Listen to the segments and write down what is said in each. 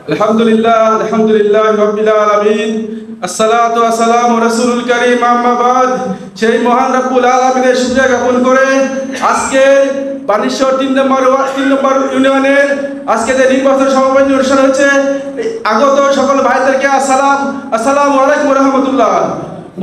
আলহামদুলিল্লাহ রাব্বিল আলামিন। আসসালাতু ওয়াসসালামু রাসূলুল কারীম, আম্মা বাদ। সেই মহান রব্বুল আলামিনের শুকরিয়া জ্ঞাপন করে আজকে বানেশ্বর ৩ নম্বর ইউনিয়নের আজকে যে নির্বাচন সমাবেশ অনুষ্ঠান হচ্ছে, আগত সকল ভাইদেরকে আসসালামু আলাইকুম ওয়া রাহমাতুল্লাহ।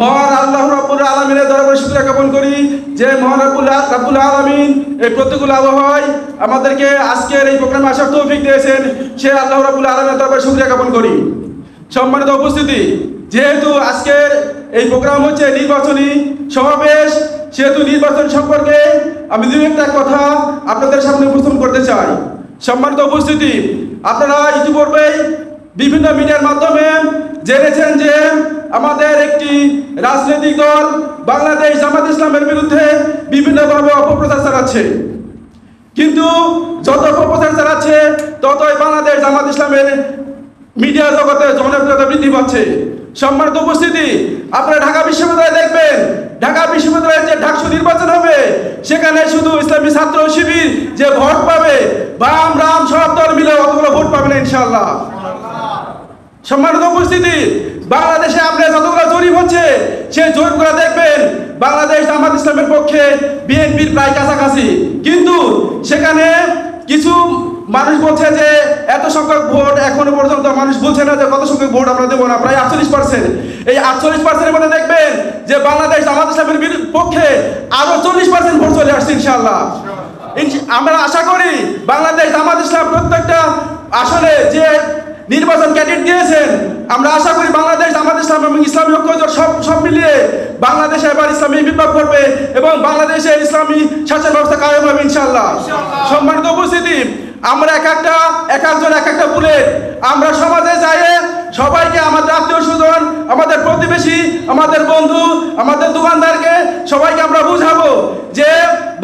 মহান আল্লাহ রাব্বুল আলামিনের দরবারে শুকরিয়া জ্ঞাপন করি যে মহান রাব্বুল আলামিন এই প্রতিকূল আবহাওয়ায় আমাদেরকে আজকের এই প্রোগ্রামে আসার তৌফিক দিয়েছেন। সে আল্লাহ রাব্বুল আলামিনের দরবারে শুকরিয়া জ্ঞাপন করি। সম্মানিত উপস্থিতি, যেহেতু আজকের এই প্রোগ্রাম হচ্ছে নির্বাচনী সমাবেশ, সেহেতু নির্বাচন সম্পর্কে আমি দু একটা কথা আপনাদের সামনে উপস্থাপন করতে চাই। সম্মানিত উপস্থিতি, আপনারা ইতিপূর্বেই বিভিন্ন মিডিয়ার মাধ্যমে জেনেছেন যে আমাদের একটি রাজনৈতিক দল বাংলাদেশ জামাত ইসলামের বিরুদ্ধে বিভিন্নভাবে অপপ্রচার চালাচ্ছে। কিন্তু যত অপপ্রচার চালাচ্ছে ততই বাংলাদেশ জামাত ইসলামের মিডিয়া জগতে জনপ্রিয়তা বৃদ্ধি পাচ্ছে। সম্মানিত উপস্থিতি, আপনারা ঢাকা বিশ্ববিদ্যালয়ে দেখবেন, ঢাকা বিশ্ববিদ্যালয়ের যে ঢাকসু নির্বাচন হবে সেখানে শুধু ইসলামী ছাত্র শিবির যে ভোট পাবে, বাম রাম সব দল মিলে অতগুলো ভোট পাবে না ইনশাআল্লাহ। সম্মানিত উপস্থিতি, বাংলাদেশে আপনার যতগুলো জরিপ হচ্ছে সেই জরিপগুলো দেখবেন বাংলাদেশ জামাত ইসলামের পক্ষে বিএনপির প্রায় কাছাকাছি, কিন্তু সেখানে কিছু মানুষ বলছে যে এত সংখ্যক ভোট, এখনো পর্যন্ত মানুষ বলছে না যে কত সংখ্যক ভোট আমরা দেবো না, প্রায় 48%। এই 48%-এর মধ্যে দেখবেন যে বাংলাদেশ জামাত ইসলামের পক্ষে আরো 40% ভোট চলে আসছে ইনশাআল্লাহ। আমরা আশা করি বাংলাদেশ জামাত ইসলাম প্রত্যেকটা আসলে যে নির্বাচন ক্যাডেট দিয়েছেন, আমরা আশা করি বাংলাদেশ জামাত ইসলাম এবং ইসলামী ঐক্যজোট সব মিলিয়ে বাংলাদেশে এবার ইসলামী বিপ্লব করবে এবং বাংলাদেশে ইসলামী শাসন ব্যবস্থা কায়েম হবে ইনশাআল্লাহ। সম্মানিত উপস্থিতি, আমরা এক একজন এক একটা বুলেট, আমরা সমাজে যাই সবাইকে, আমাদের আত্মীয় স্বজন, আমাদের প্রতিবেশী, আমাদের বন্ধু, আমাদের দোকানদারকে সবাইকে আমরা বুঝাবো যে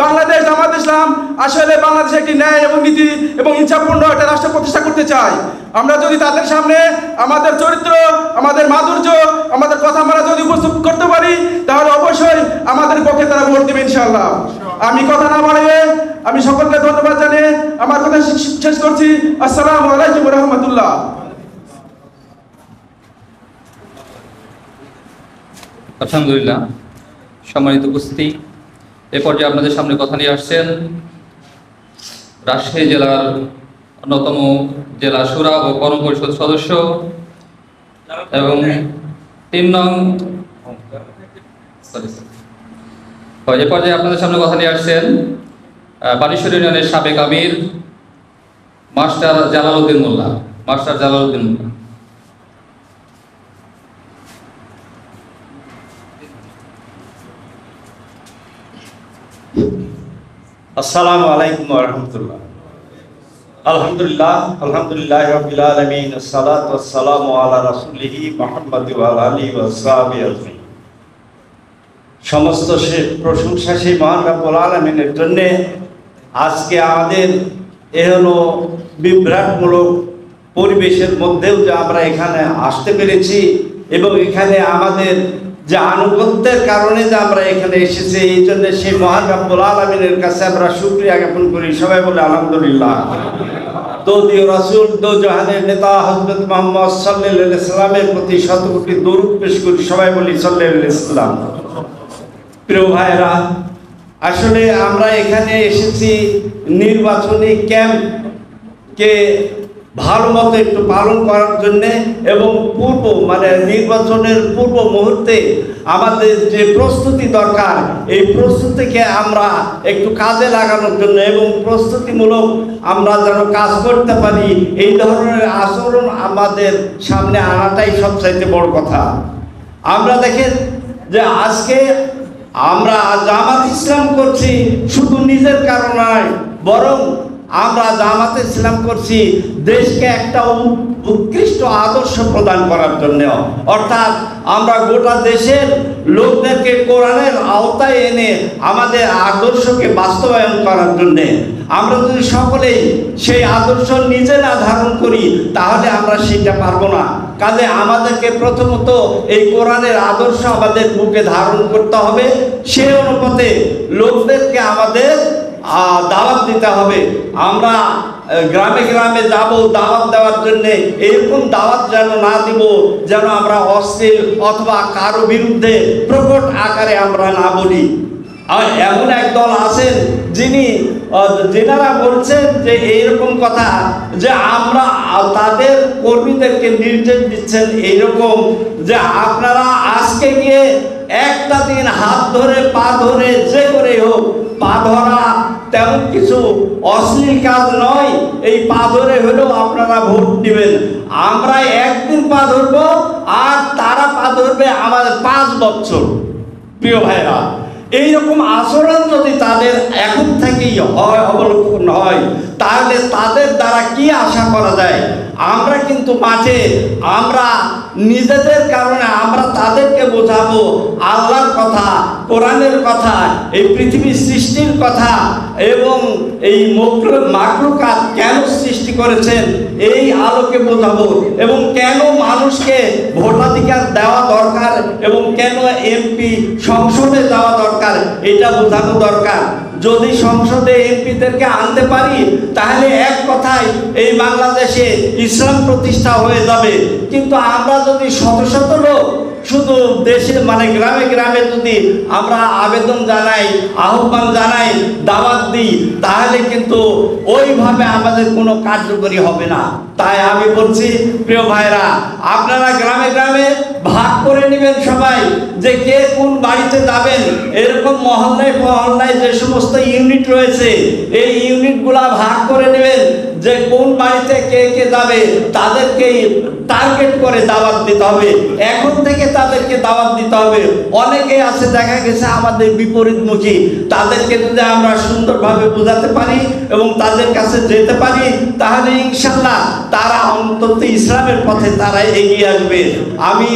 বাংলাদেশ জামাত ইসলাম আসলে বাংলাদেশে একটি ন্যায় এবং নীতি এবং ইচ্ছাপূর্ণ একটা রাষ্ট্র প্রতিষ্ঠা করতে চাই। আমরা যদি তাদের সামনে আমাদের চরিত্র, আমাদের মাধুর্য, আমাদের কথা আমরা যদি উপস্থাপন করতে পারি তাহলে অবশ্যই আমাদের পক্ষে তারা ভোট দেবে ইনশাআল্লাহ। আমি কথা না বাড়িয়ে আমি সকলকে ধন্যবাদ জানিয়ে আমার কথা শেষ করছি। আসসালামু আলাইকুম ওয়া রাহমাতুল্লাহ। আলহামদুলিল্লাহ। সম্মানিত উপস্থিতি, এ পর্যায়ে আপনাদের সামনে কথা নিয়ে আসছেন রাজশাহী জেলার অন্যতম জেলা শুরা ও কর্মপরিষদ সদস্য এবং 3 নং এ পর্যায়ে আপনাদের সামনে কথা নিয়ে আসছেন বানেশ্বর ইউনিয়নের সাবেক আমির মাস্টার জালালউদ্দিন মোল্লা। আসসালামু আলাইকুম ওয়া রাহমাতুল্লাহ। আলহামদুলিল্লাহ রাব্বিল আলামিন, আসসালাতু ওয়াসসালামু আলা রাসূলিহি মুহাম্মাদ ওয়া আলা আলিহি ওয়া সাহবিহি আজমাইন। সমস্ত প্রশংসা সেই মহান রব্বুল আলামিনের জন্য। আজকে আমাদের হলো বিভ্রাটমূলক পরিবেশের মধ্যেও যে আমরা এখানে আসতে পেরেছি এবং এখানে আমাদের যে আনুগত্যের কারণে যে আমরা এখানে এসেছি, এই জন্য সেই মহান রব্বুল আলামিনের কাছে আমরা শুকরিয়া জ্ঞাপন করি। সবাই বলে আলহামদুলিল্লাহ। দো দিও রাসূল, দো জাহানের নেতা হযরত মুহাম্মদ সাল্লাল্লাহু আলাইহি ওয়াসাল্লামের প্রতি শত কোটি দরুদ পেশ করি। সবাই বলি সাল্লাল্লাহু আলাইহি ওয়াসাল্লাম। প্রিয় ভাইরা, আসলে আমরা এখানে এসেছি নির্বাচনী ক্যাম্পকে ভালো মতো একটু পালন করার জন্যে এবং নির্বাচনের পূর্ব মুহূর্তে আমাদের যে প্রস্তুতি দরকার, এই প্রস্তুতিকে আমরা একটু কাজে লাগানোর জন্য এবং প্রস্তুতিমূলক আমরা যেন কাজ করতে পারি, এই ধরনের আচরণ আমাদের সামনে আনাটাই সবচাইতে বড় কথা। আমরা দেখেন যে আজকে আমরা জামাত ইসলাম করছি শুধু নিজের কারণ নয়, বরং আমরা জামাত ইসলাম করছি দেশকে একটা উৎকৃষ্ট আদর্শ প্রদান করার জন্য। অর্থাৎ আমরা গোটা দেশের লোকদেরকে কোরআনের আওতায় এনে আমাদের আদর্শকে বাস্তবায়ন করার জন্য। আমরা যদি সকলেই সেই আদর্শ নিজে না ধারণ করি তাহলে আমরা সেটা পারবো না। কাজে আমাদেরকে প্রথমত এই কোরআনের আদর্শ আমাদের বুকে ধারণ করতে হবে, সেই অনুপাতে লোকদেরকে আমাদের দাওয়াত দিতে হবে। আমরা গ্রামে গ্রামে যাব দাওয়াত দেওয়ার জন্য, এরকম দাওয়াত যেন না দিব যেন আমরা অশ্লীল অথবা কারো বিরুদ্ধে প্রকট আকারে আমরা না বলি। আর এমন এক দল আছেন যেনারা বলছেন যে এইরকম কথা যে আমরা তাদের কর্মীদেরকে নির্দেশ দিচ্ছেন এইরকম যে আপনারা আজকে গিয়ে একটা দিন হাত ধরে পা ধরে যে করে হোক, পা ধরা তেমন কিছু অশ্লীল কাজ নয়, এই পা ধরে হলেও আপনারা ভোট দিবেন। আমরা একদিন পা ধরবো আর তারা পা ধরবে আমাদের 5 বছর। প্রিয় ভাইরা, এইরকম আচরণ যদি তাদের এখন থেকেই অবলম্বন হয় তাহলে তাদের দ্বারা কি আশা করা যায়? আমরা কিন্তু মাঠে আমরা নিজেদের কারণে আমরা তাদেরকে বোঝাবো আল্লাহর কথা, কোরআনের কথা, এই পৃথিবীর সৃষ্টির কথা এবং এই মাখলুকাত কেন সৃষ্টি করেছেন এই আলোকে বোঝাবো, এবং কেন মানুষকে ভোটাধিকার দেওয়া দরকার এবং কেন এমপি সংসদে যাওয়া দরকার এটা বোঝানো দরকার। যদি সংসদে এমপিদেরকে আনতে পারি তাহলে এক কথায় এই বাংলাদেশে ইসলাম প্রতিষ্ঠা হয়ে যাবে। কিন্তু আমরা যদি শত শত লোক শুধু দেশে মানে গ্রামে গ্রামে যদি আমরা আবেদন জানাই, আহ্বান জানাই, দাওয়াত দিই তাহলে কিন্তু ওইভাবে আমাদের কোনো কার্যকরী হবে না। তাই আমি বলছি প্রিয় ভাইরা, আপনারা গ্রামে গ্রামে ভাগ করে নেবেন সবাই যে কে কোন বাড়িতে যাবেন। এরকম মহল্লায় মহল্লায় যে সমস্ত ইউনিট রয়েছে এই ইউনিটগুলা ভাগ করে নেবেন যে কোন বাড়িতে কে কে যাবে, তাদেরকে টার্গেট করে দাওয়াত দিতে হবে। এখন থেকে তাদেরকে দাওয়াত দিতে হবে। অনেকে আছে দেখা গেছে আমাদের বিপরীতমুখী, তাদেরকে যদি আমরা সুন্দরভাবে বোঝাতে পারি এবং তাদের কাছে যেতে পারি তাহলে ইনশাআল্লাহ তারা অন্তত ইসলামের পথে তারা এগিয়ে আসবে। আমি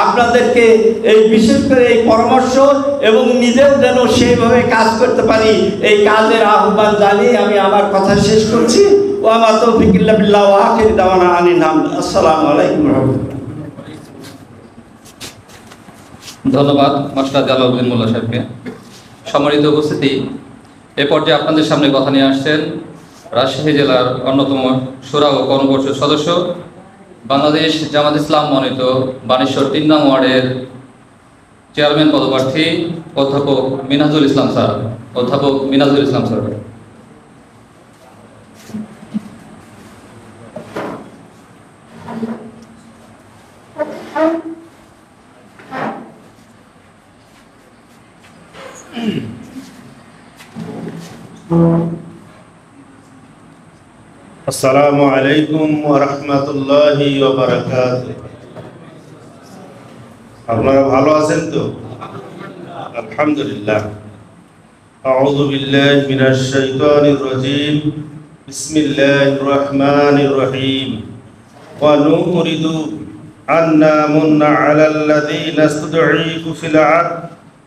আপনাদেরকে এই বিশেষ করে এই পরামর্শ এবং নিজেও যেন সেইভাবে কাজ করতে পারি এই কাজের আহ্বান জানিয়ে আমি আমার কথা শেষ করছি। ওয়া মা তৌফিক ইল্লা বিল্লাহ ওয়া আখির দাওয়ানা আনিল হামদ। আসসালামু আলাইকুম ওয়া রাহমাতুল্লাহ। ধন্যবাদ মাস্টার জালালউদ্দিন মোল্লা সাহেবকে। সম্মানিত উপস্থিতি, এ পর্যায়ে আপনাদের সামনে কথা নিয়ে আসছেন রাজশাহী জেলার অন্যতম শূরা ও কর্মপরিষদ সদস্য, বাংলাদেশ জামাত ইসলাম মনোনীত বানেশ্বর 3 নং ওয়ার্ডের চেয়ারম্যান পদপ্রার্থী অধ্যাপক মিনহাজুল ইসলাম স্যার। অধ্যাপক মিনহাজুল ইসলাম স্যার। আসসালামু আলাইকুম ওয়া রাহমাতুল্লাহি ওয়া বারাকাতুহু। আপনারা ভালো আছেন তো? আলহামদুলিল্লাহ। আউযু বিল্লাহি মিনাশ শাইতানির রাজীম। বিসমিল্লাহির রাহমানির রহিম। ওয়া নুরিদু আন্না মুন্না আলাল লাযীনা ইসতুদঈফু ফিল আরদ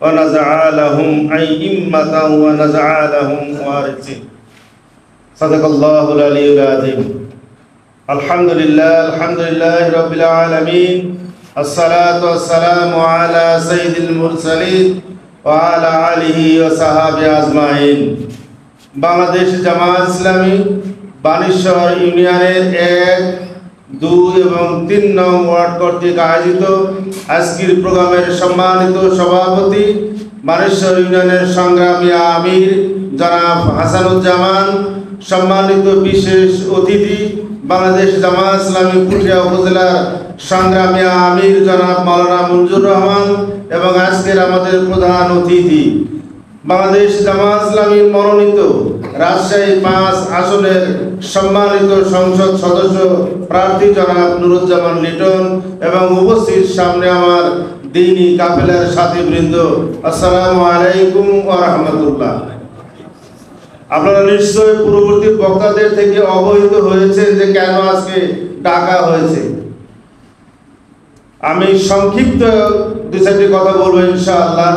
ওয়া নাজআ লাহুম আইম্মাতান ওয়া নাজআ লাহুম ওয়ারিসিন। সাদাকাল্লাহুল আলিয়্যুল আযীম। আলহামদুলিল্লাহ, আলহামদুলিল্লাহি রাব্বিল আলামিন। আসসালাতু ওয়াসসালামু আলা সাইয়্যিদিল মুরসালিন ওয়া আলা আলিহি ওয়া সাহবিহি আজমাইন। বাংলাদেশ জামাত ইসলামী বানেশ্বর ইউনিয়নের 1, 2 এবং 3 নং ওয়ার্ড কর্তৃক আয়োজিত আজকের প্রোগ্রামের সম্মানিত সভাপতি বানেশ্বর ইউনিয়নের সংগ্রামী আমির জনাব হাসানুজ্জামান, সম্মানিত বিশেষ অতিথি বাংলাদেশ জামাত ইসলামী পুঠিয়া উপজেলার সংগ্রামী আমির জনাব মাওলানা মঞ্জুর রহমান এবং আজকের আমাদের প্রধান অতিথি বাংলাদেশ জামাত ইসলামীর মনোনীত রাজশাহী 5 আসনের সম্মানিত সংসদ সদস্য প্রার্থী জনাব নুরুজ্জামান লিটন এবং উপস্থিত সামনে আমার দ্বীনি কাফেলার সাথীবৃন্দ, আসসালামু আলাইকুম ওয়া রাহমাতুল্লাহ। আপনারা নিশ্চয়ই পূর্ববর্তী বক্তাদের থেকে অবহিত হয়েছে যে কেন আজকে ডাকা হয়েছে। আমি সংক্ষিপ্ত 2-4টি কথা বলবো ইনশাআল্লাহ।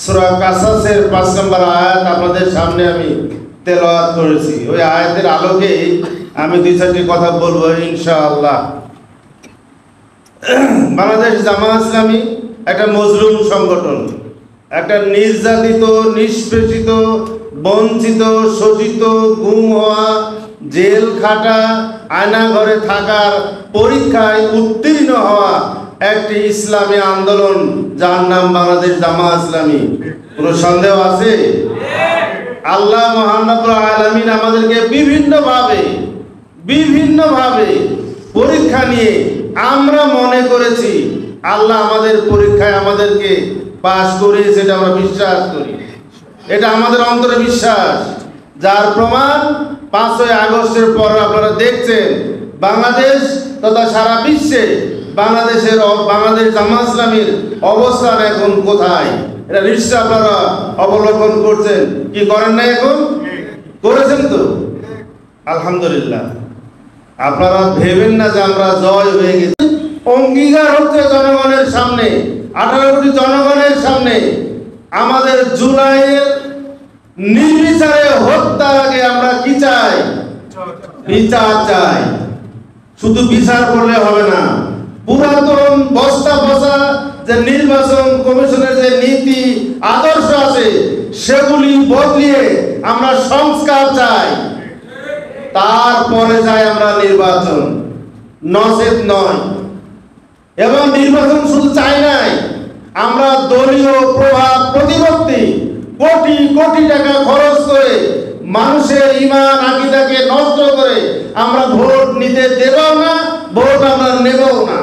সূরা কাসাসের 5 নম্বর আয়াত আপনাদের সামনে আমি তেলাওয়াত করেছি। ওই আয়াতের আলোকে আমি 2-4টি কথা বলবো ইনশাআল্লাহ। বাংলাদেশ জামাত ইসলামী একটা মজলুম সংগঠন, একটা নির্যাতিত, নিষ্পেষিত, বঞ্চিত, শোষিত, গুম হওয়া, জেল খাটা, আয়না ঘরে থাকার পরীক্ষায় উত্তীর্ণ হওয়া একটি ইসলামী আন্দোলন, যার নাম বাংলাদেশ জামাত ইসলামী। কোনো সন্দেহ আছে? আল্লাহ মহান রব্বুল আলামিন আমাদেরকে বিভিন্নভাবে পরীক্ষা নিয়ে আমরা মনে করেছি আল্লাহ আমাদের পরীক্ষায় আমাদেরকে পাশ করিয়েছে, এটা আমরা বিশ্বাস করি, এটা আমাদের অন্তরে বিশ্বাস। যার প্রমাণ 5ই আগস্টের পর আপনারা দেখছেন বাংলাদেশ তথা সারা বিশ্বে বাংলাদেশ জামাত ইসলামীর অবস্থান এখন কোথায়, এটা নিশ্চয় আপনারা অবলোকন করছেন। কি করেন না? এখন করেছেন তো, আলহামদুলিল্লাহ। আপনারা ভেবেন না যে আমরা জয় হয়ে গেছি। অঙ্গীকার হচ্ছে জনগণের সামনে, 18 কোটি জনগণের সামনে, আমাদের জুলাইয়ের নির্বিচারে হত্যার আগে আমরা কি চাই? বিচার চাই। শুধু বিচার করলে হবে না, পুরাতন বস্তা বসা যে নির্বাচন কমিশনের যে নীতি আদর্শ আছে সেগুলি বদলিয়ে আমরা সংস্কার চাই, তারপরে চাই আমরা নির্বাচন, নচেত নয়। এবং নির্বাচন শুধু চাই নাই, আমরা দলীয় প্রভাব প্রতিপত্তি কোটি কোটি টাকা খরচ করে মানুষের ঈমান আকীদাকে নষ্ট করে আমরা ভোট নিতে দেব না, ভোট আমরা নেবও না।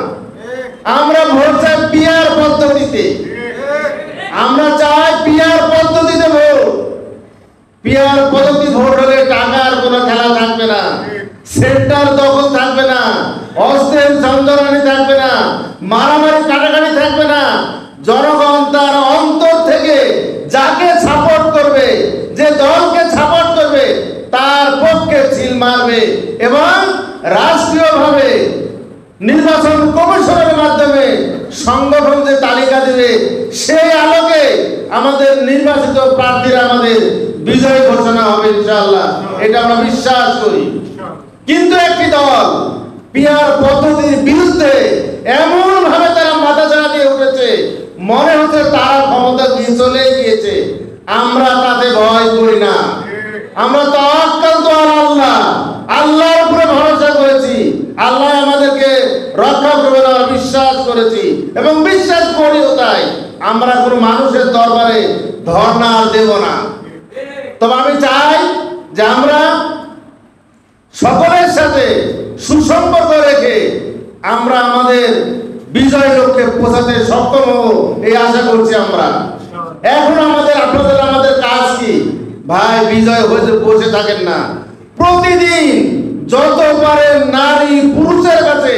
আমরা ভোট চাই পিআর পদ্ধতিতে, আমরা চাই পিআর পদ্ধতিতে ভোট। পিআর পদ্ধতি ভোট হলে টাকার কোনো খেলা থাকবে না, সেন্টার দখল থাকবে না, অস্ত্রের ঝঞ্ঝানি থাকবে না, মারামারি কাটাকাটি থাকবে না। জনগণ তার অন্তর থেকে যাকে সাপোর্ট করবে, যে দলকে সাপোর্ট করবে তার পক্ষে সিল মারবে এবং রাষ্ট্রীয়ভাবে নির্বাচন কমিশনের মাধ্যমে সংগঠন যে তালিকা দেবে সেই আলোকে আমাদের নির্বাচিত প্রার্থীরা আমাদের বিজয় ঘোষণা হবে ইনশাআল্লাহ, এটা আমরা বিশ্বাস করি। কিন্তু একটি দল পিআর পদ্ধতির বিরুদ্ধে এমন ভাবে তারা মাথাচাড়া দিয়ে উঠেছে, মনে হচ্ছে তারা ক্ষমতা দিয়ে চলে গিয়েছে। আমরা তাতে ভয় করি না, আমরা তাওয়াক্কাল তো আল্লাহ, আল্লাহর উপরে ভরসা করেছি, আল্লাহ আমাদেরকে রক্ষা করবে না বিশ্বাস করেছি এবং বিশ্বাস করিও। তাই আমরা কোনো মানুষের দরবারে ধর্ণা দেব না। তবে আমি চাই যে আমরা সকলের সাথে সুসম্পর্ক রেখে আমরা আমাদের বিজয় লক্ষ্যে পৌঁছাতে সক্ষম হব, এই আশা করছি আমরা। এখন আমাদের কাজ কি ভাই? বিজয় হয়ে বসে থাকেন না, প্রতিদিন যত পারেন নারী পুরুষের কাছে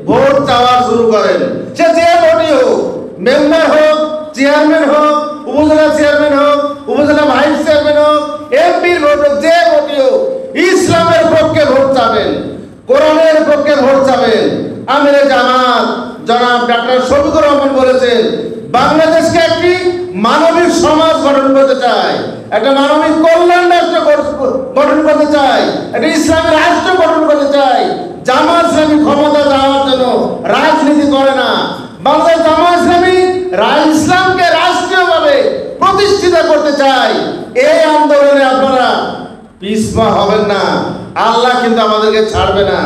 ভোট চাওয়া শুরু করেন। সে যে ভোটই হোক, মেম্বার হোক, চেয়ারম্যান হোক, উপজেলা চেয়ারম্যান হোক, উপজেলা ভাইস চেয়ারম্যান হোক, এমপির ভোট হোক, যে ভোটই হোক, ইসলামের পক্ষে ভোট চাবেন, কোরআনের পক্ষে ভোট চাবেন। আমিরে জামাত জনাব ডাক্তার শফিকুর রহমান বলেছেন, বাংলাদেশকে একটি মানবিক সমাজ গঠন করতে চাই, একটা মানবিক কল্যাণ রাষ্ট্র গঠন করতে চাই, একটা ইসলামী রাষ্ট্র গঠন করতে চাই। জামাত ইসলামী ক্ষমতা যাওয়ার জন্য রাজনীতি করে না। বাংলাদেশ জামাত ইসলামী ইসলামকে রাষ্ট্রীয়ভাবে প্রতিষ্ঠিত করতে চাই। এই আন্দোলনে আপনারা পিছপা হবেন না, আল্লাহ কিন্তু আমাদেরকে ছাড়বে না।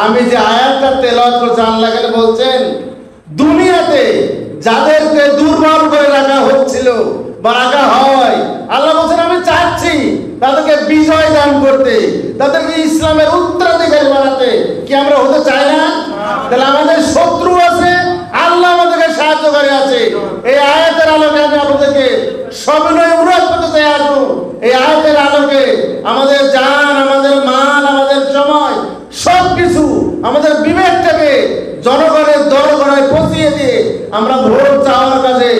আমি যে আয়াতটা তেলাওয়াত করছি, আল্লাহ কেন বলছেন, দুনিয়াতে যাদেরকে দুর্বল করে রাখা হচ্ছিল বা রাখা হয়, আল্লাহ বলছেন আমি চাচ্ছি তাদেরকে বিজয় দান করতে, তাদেরকে ইসলামের উত্তরাধিকারী বানাতে। কি আমরা হতে চাই না? তাহলে আমাদের শত্রু আছে, আল্লাহ আমাদেরকে সাহায্যকারী আছে। এই আয়াতের আলোকে আমি আপনাদেরকে সবিনয় অনুরোধ করতে চাই, আসুন এই আয়াতের আলোকে আমাদের জান, আমাদের মাল, আমাদের সময়, সবকিছু আমাদের বিবেকটাকে জনগণের দরগড়ায় পৌঁছিয়ে দিয়ে আমরা ভোট চাওয়ার কাজে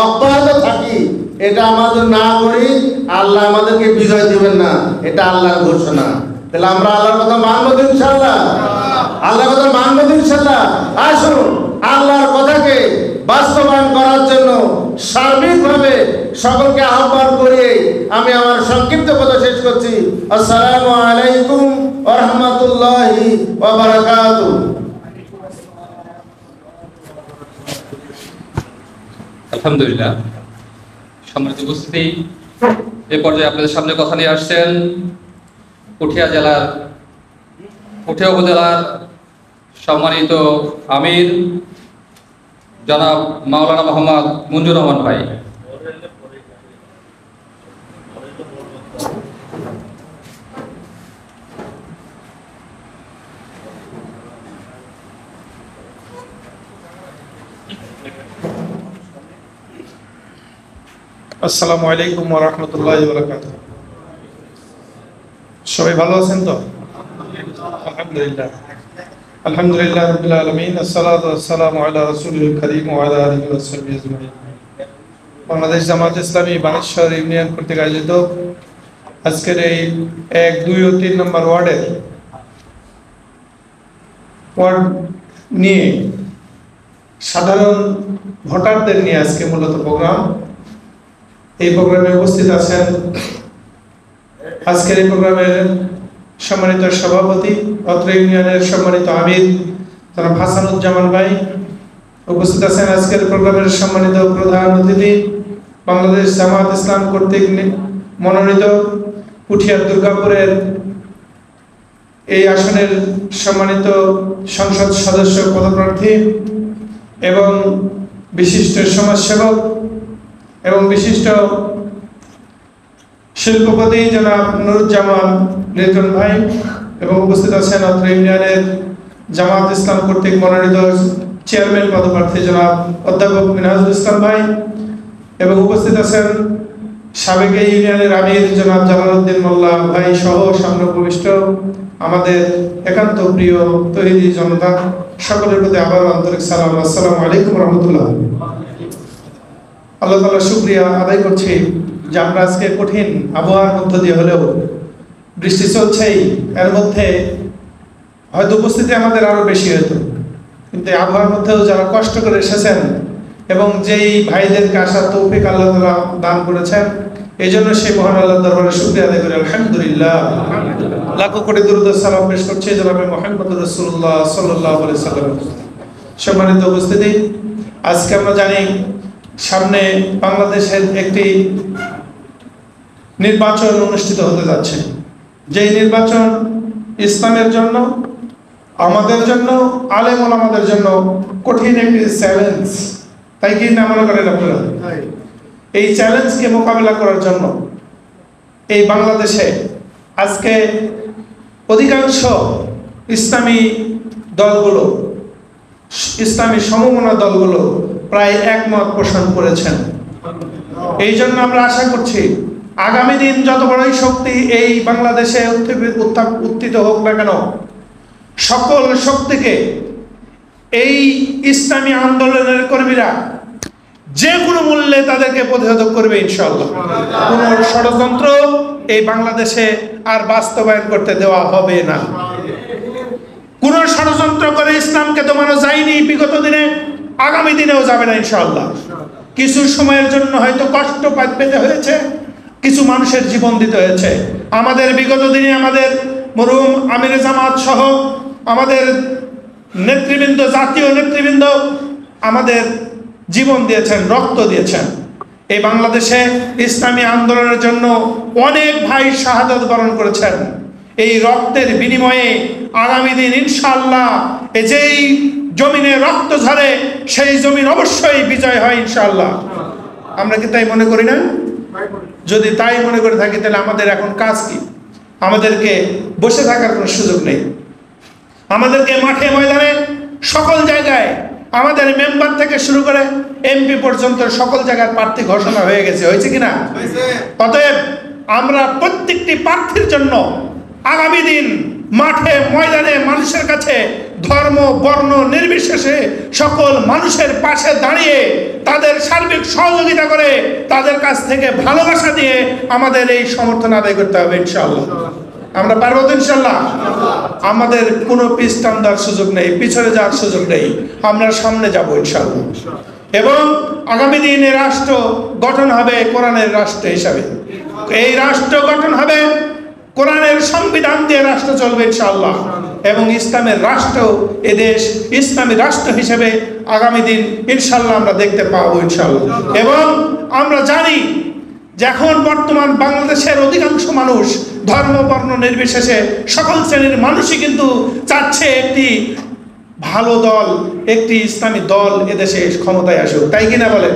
অব্যাহত থাকি। এটা আমাদের না করি, আল্লাহ আমাদেরকে বিজয় দিবেন না, এটা আল্লাহর ঘোষণা। তাহলে আমরা আল্লাহর কথা মানবো তো ইনশাআল্লাহ, আল্লাহর কথা মানবো তো ইনশাআল্লাহ। আসুন আল্লাহর কথাকে বাস্তবায়ন করার জন্য সার্বিকভাবে সকলকে আহ্বান করে আমি আমার সংক্ষিপ্ত কথা শেষ করছি। আসসালামু আলাইকুম ওয়া রাহমাতুল্লাহি ওয়া বারাকাতুহু। আলহামদুলিল্লাহ, সম্মানিত উপস্থিতি, এ পর্যায়ে আপনাদের সামনে কথা নিয়ে আসছেন পুঠিয়া জেলার উঠিয়া উপজেলার সম্মানিত আমির জনাব মাওলানা মোহাম্মদ মঞ্জুর রহমান ভাই, আসসালামু আলাইকুম ওয়া রাহমাতুল্লাহি ওয়া বারাকাতুহু। সবাই ভালো আছেন তো? আলহামদুলিল্লাহ আলহামদুলিল্লাহ রাব্বিল আলামিন, আসসালাতু ওয়াসসালামু আলা রাসূলিল কারীম ওয়া আলা আলিহি ওয়া সাহবিহি আজমাইন। বাংলাদেশ জামাত ইসলামী বানেশ্বর ইউনিয়ন কর্তৃক আয়োজিত আজকের এই 1, 2 ও 3 নম্বর ওয়ার্ড নিয়ে সাধারণ ভোটারদের নিয়ে আজকে মূলত প্রোগ্রাম। এই প্রোগ্রামে উপস্থিত আছেন আজকের এই প্রোগ্রামের সম্মানিত সভাপতি, অত্র ইউনিয়নের সম্মানিত আমির জনাব হাসানুজ্জামান ভাই। উপস্থিত আছেন আজকের প্রোগ্রামের সম্মানিত প্রধান অতিথি, বাংলাদেশ জামাত ইসলাম কর্তৃক মনোনীত পুঠিয়া দুর্গাপুরের এই আসনের সম্মানিত সংসদ সদস্য পদপ্রার্থী এবং বিশিষ্ট সমাজসেবক এবং বিশিষ্ট শিল্পপতি জনাব নুরুজ্জামান লিটন ভাই, এবং উপস্থিত আছেন অত্র ইউনিয়নের জামাত ইসলাম কর্তৃক মনোনীত চেয়ারম্যান পদপ্রার্থী জনাব অধ্যাপক মিনহাজুল ইসলাম ভাই, এবং উপস্থিত আছেন সাবেক ইউনিয়নের আমির জনাব জালালউদ্দিন মোল্লা ভাই সহ সামনে উপবিষ্ট আমাদের একান্ত প্রিয় তৌহিদি জনতা, সকলের প্রতি আবার আন্তরিক সালাম। আসসালামু আলাইকুম ওয়া রাহমাতুল্লাহ। আল্লাহ তাআলার শুকরিয়া আদায় করছি যে আমরা আজকে কঠিন আবহাওয়ার মধ্য দিয়ে হলেও, বৃষ্টি চলছেই, এর মধ্যে হয়তো উপস্থিতি আমাদের আরো বেশি হতো, কিন্তু আবহাওয়ার মধ্যেও যারা কষ্ট করে এসেছেন এবং যেই ভাইদেরকে আসার তৌফিক আল্লাহ তাআলা দান করেছেন, এই জন্য সেই মহান আল্লাহর দরবারে শুকরিয়া আদায় করি আলহামদুলিল্লাহ। লাখো কোটি দরুদ ও সালাম পেশ করছি জনাবে মুহাম্মদুর রাসূলুল্লাহ সাল্লাল্লাহু আলাইহি সাল্লাম। সম্মানিত উপস্থিতি, আজকে আমরা জানি সামনে বাংলাদেশের একটি নির্বাচন অনুষ্ঠিত হতে যাচ্ছে, যেই নির্বাচন ইসলামের জন্য, আমাদের জন্য, আলেম ওলামাদের জন্য কঠিন একটি চ্যালেঞ্জ, তাই কি না মনে করেন আপনারা? এই চ্যালেঞ্জকে মোকাবেলা করার জন্য এই বাংলাদেশে আজকে অধিকাংশ ইসলামী দলগুলো, ইসলামী সমমনা দলগুলো প্রায় একমত পোষণ করেছেন। এই জন্য আমরা আশা করছি আগামী দিন যত বড়ই শক্তি এই বাংলাদেশে উত্থিত হোক না কেন, সকল শক্তিকে এই ইসলামী আন্দোলনের কর্মীরা যে কোনো মূল্যে তাদেরকে প্রতিহত করবে ইনশাআল্লাহ। কোন ষড়যন্ত্র এই বাংলাদেশে আর বাস্তবায়ন করতে দেওয়া হবে না। কোন ষড়যন্ত্র করে ইসলামকে দমানো যায়নি বিগত দিনে, আগামী দিনেও যাবে না ইনশাআল্লাহ। কিছু সময়ের জন্য হয়তো কষ্ট পেতে হয়েছে, কিছু মানুষের জীবন দিতে হয়েছে। আমাদের বিগত দিনে আমাদের মরহুম আমির জামাত সহ আমাদের নেতৃবৃন্দ, জাতীয় নেতৃবৃন্দ আমাদের জীবন দিয়েছেন, রক্ত দিয়েছেন। এই বাংলাদেশে ইসলামী আন্দোলনের জন্য অনেক ভাই শাহাদাত বরণ করেছেন। এই রক্তের বিনিময়ে আগামী দিন ইনশাআল্লাহ যেই জমিনে রক্ত ঝরে সেই জমিন অবশ্যই বিজয় হয় ইনশাআল্লাহ। আমরা কি তাই মনে করি না? যদি তাই মনে করে থাকি তাহলে আমাদের এখন কাজ কি? আমাদেরকে বসে থাকার কোনো সুযোগ নেই। আমাদেরকে মাঠে ময়দানে সকল জায়গায়, আমাদের মেম্বার থেকে শুরু করে এমপি পর্যন্ত সকল জায়গায় প্রার্থী ঘোষণা হয়ে গেছে, হয়েছে কিনা? অতএব আমরা প্রত্যেকটি প্রার্থীর জন্য আগামী দিন মাঠে ময়দানে মানুষের কাছে ধর্ম বর্ণ নির্বিশেষে সকল মানুষের পাশে দাঁড়িয়ে তাদের সার্বিক সহযোগিতা করে তাদের কাছ থেকে ভালোবাসা দিয়ে আমাদের এই সমর্থন আদায় করতে হবে ইনশাআল্লাহ। আমরা পারবো তো ইনশাআল্লাহ? আমাদের কোনো পিছটান দেওয়ার সুযোগ নেই, পিছনে যাওয়ার সুযোগ নেই, আমরা সামনে যাব ইনশাআল্লাহ। এবং আগামী দিনে রাষ্ট্র গঠন হবে কোরআনের রাষ্ট্র হিসাবে। এই রাষ্ট্র গঠন হবে কোরআনের সংবিধান দিয়ে, রাষ্ট্র চলবে ইনশাআল্লাহ। এবং ইসলামের রাষ্ট্র, এদেশ ইসলামী রাষ্ট্র হিসেবে আগামী দিন ইনশাআল্লাহ আমরা দেখতে পাবো ইনশাআল্লাহ। এবং আমরা জানি যে এখন বর্তমান বাংলাদেশের অধিকাংশ মানুষ ধর্ম বর্ণ নির্বিশেষে সকল শ্রেণীর মানুষই কিন্তু চাচ্ছে একটি ভালো দল, একটি ইসলামী দল এদেশে ক্ষমতায় আসুক, তাই কিনা বলেন?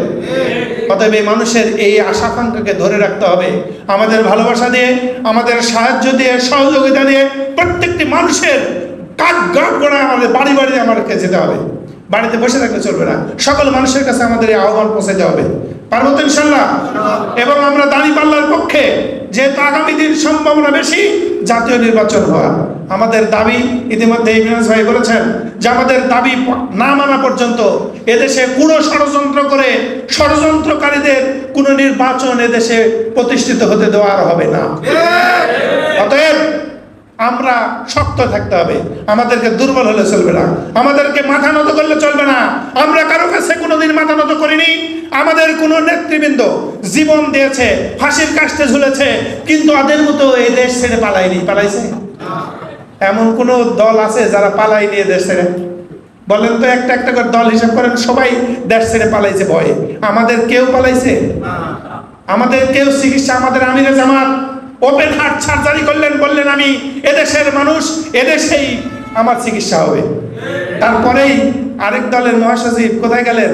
অতএব এই মানুষের এই আশা আকাঙ্ক্ষাকে ধরে রাখতে হবে, আমাদের ভালোবাসা দিয়ে, আমাদের সাহায্য দিয়ে, সহযোগিতা দিয়ে প্রত্যেকটি মানুষের কাঠ গাঢ় করে আমাদের বাড়ি বাড়ি আমাদেরকে যেতে হবে। বাড়িতে বসে থাকলে চলবে না, সকল মানুষের কাছে আমাদের এই আহ্বান পৌঁছাতে হবে। পারবো তো ইনশাল্লাহ? এবং আমরা দাঁড়িপাল্লার পক্ষে, যেহেতু আগামী দিন সম্ভাবনা বেশি জাতীয় নির্বাচন হওয়া। আমাদের দাবি ইতিমধ্যে ইমরান ভাই বলেছেন যে আমাদের দাবি না মানা পর্যন্ত এদেশে কোনো ষড়যন্ত্র করে ষড়যন্ত্রকারীদের কোনো নির্বাচন এদেশে প্রতিষ্ঠিত হতে দেওয়া হবে না। অতএব আমরা শক্ত থাকতে হবে, আমাদেরকে দুর্বল হলে চলবে না, আমাদেরকে মাথা নত করলে চলবে না। আমরা কারো কাছে কোনোদিন মাথা নত করিনি। আমাদের কোনো নেতৃবৃন্দ জীবন দিয়েছে, ফাঁসির কাস্টে ঝুলেছে, কিন্তু ওদের মতো এই দেশ ছেড়ে পালায়নি। পালাইছে? এমন কোন দল আছে যারা পালায়নি এ দেশ ছেড়ে? বলেন তো, একটা একটা করে দল হিসাব করেন, সবাই দেশ ছেড়ে পালাইছে ভয়ে। আমাদের কেউ পালাইছে? আমাদের কেউ চিকিৎসা, আমাদের আমিরে জামাত ওপেন হার্ট সার্জারি করলেন, বললেন আমি এদেশের মানুষ, এদেশেই আমার চিকিৎসা হবে। তারপরেই আরেক দলের মহাসচিব কোথায় গেলেন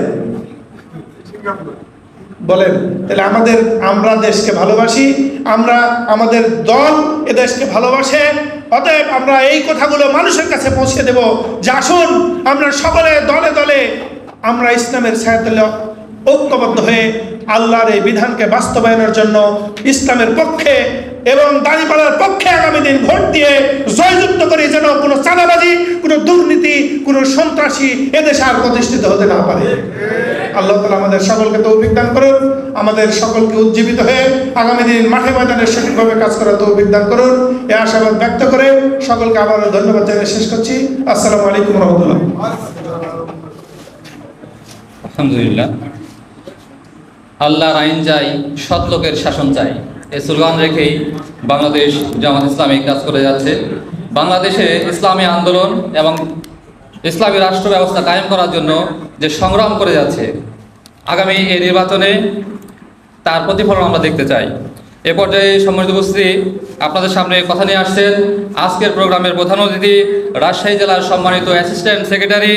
বলেন? তাহলে আমরা দেশকে ভালোবাসি, আমাদের দল এদেশকে ভালোবাসে। অতএব আমরা এই কথাগুলো মানুষের কাছে পৌঁছে দেব যে আসুন আমরা সকলে দলে দলে আমরা ইসলামের ছায়াতলে ঐক্যবদ্ধ হয়ে আল্লাহর এই বিধানকে বাস্তবায়নের জন্য ইসলামের পক্ষে এবং দাঁড়িপাল্লার পক্ষে আগামী দিন ভোট দিয়ে জয়যুক্ত করি, যেন কোনো চাঁদাবাজি, কোনো দুর্নীতি, কোনো সন্ত্রাসী এদেশে আর প্রতিষ্ঠিত হতে না পারে। আল্লাহ তাআলা আমাদের সকলকে তৌফিক দান করুন, আমাদের সকলকে উজ্জীবিত হয়ে আগামী দিন মাঠে ময়দানে সঠিকভাবে কাজ করার তৌফিক দান করুন। এই আশাবাদ ব্যক্ত করে সকলকে আবারও ধন্যবাদ জানিয়ে শেষ করছি। আসসালামু আলাইকুম ওয়া রাহমাতুল্লাহ। আলহামদুলিল্লাহ। আল্লাহর আইন চাই, সৎ লোকের শাসন চাই, এই স্লোগান রেখেই বাংলাদেশ জামাত ইসলামী কাজ করে যাচ্ছে। বাংলাদেশে ইসলামী আন্দোলন এবং ইসলামী রাষ্ট্র ব্যবস্থা কায়েম করার জন্য যে সংগ্রাম করে যাচ্ছে, আগামী এই নির্বাচনে তার প্রতিফলন আমরা দেখতে চাই। এ পর্যায়ে সম্মানিত উপস্থিতি, আপনাদের সামনে কথা নিয়ে আসছেন আজকের প্রোগ্রামের প্রধান অতিথি, রাজশাহী জেলার সম্মানিত অ্যাসিস্ট্যান্ট সেক্রেটারি,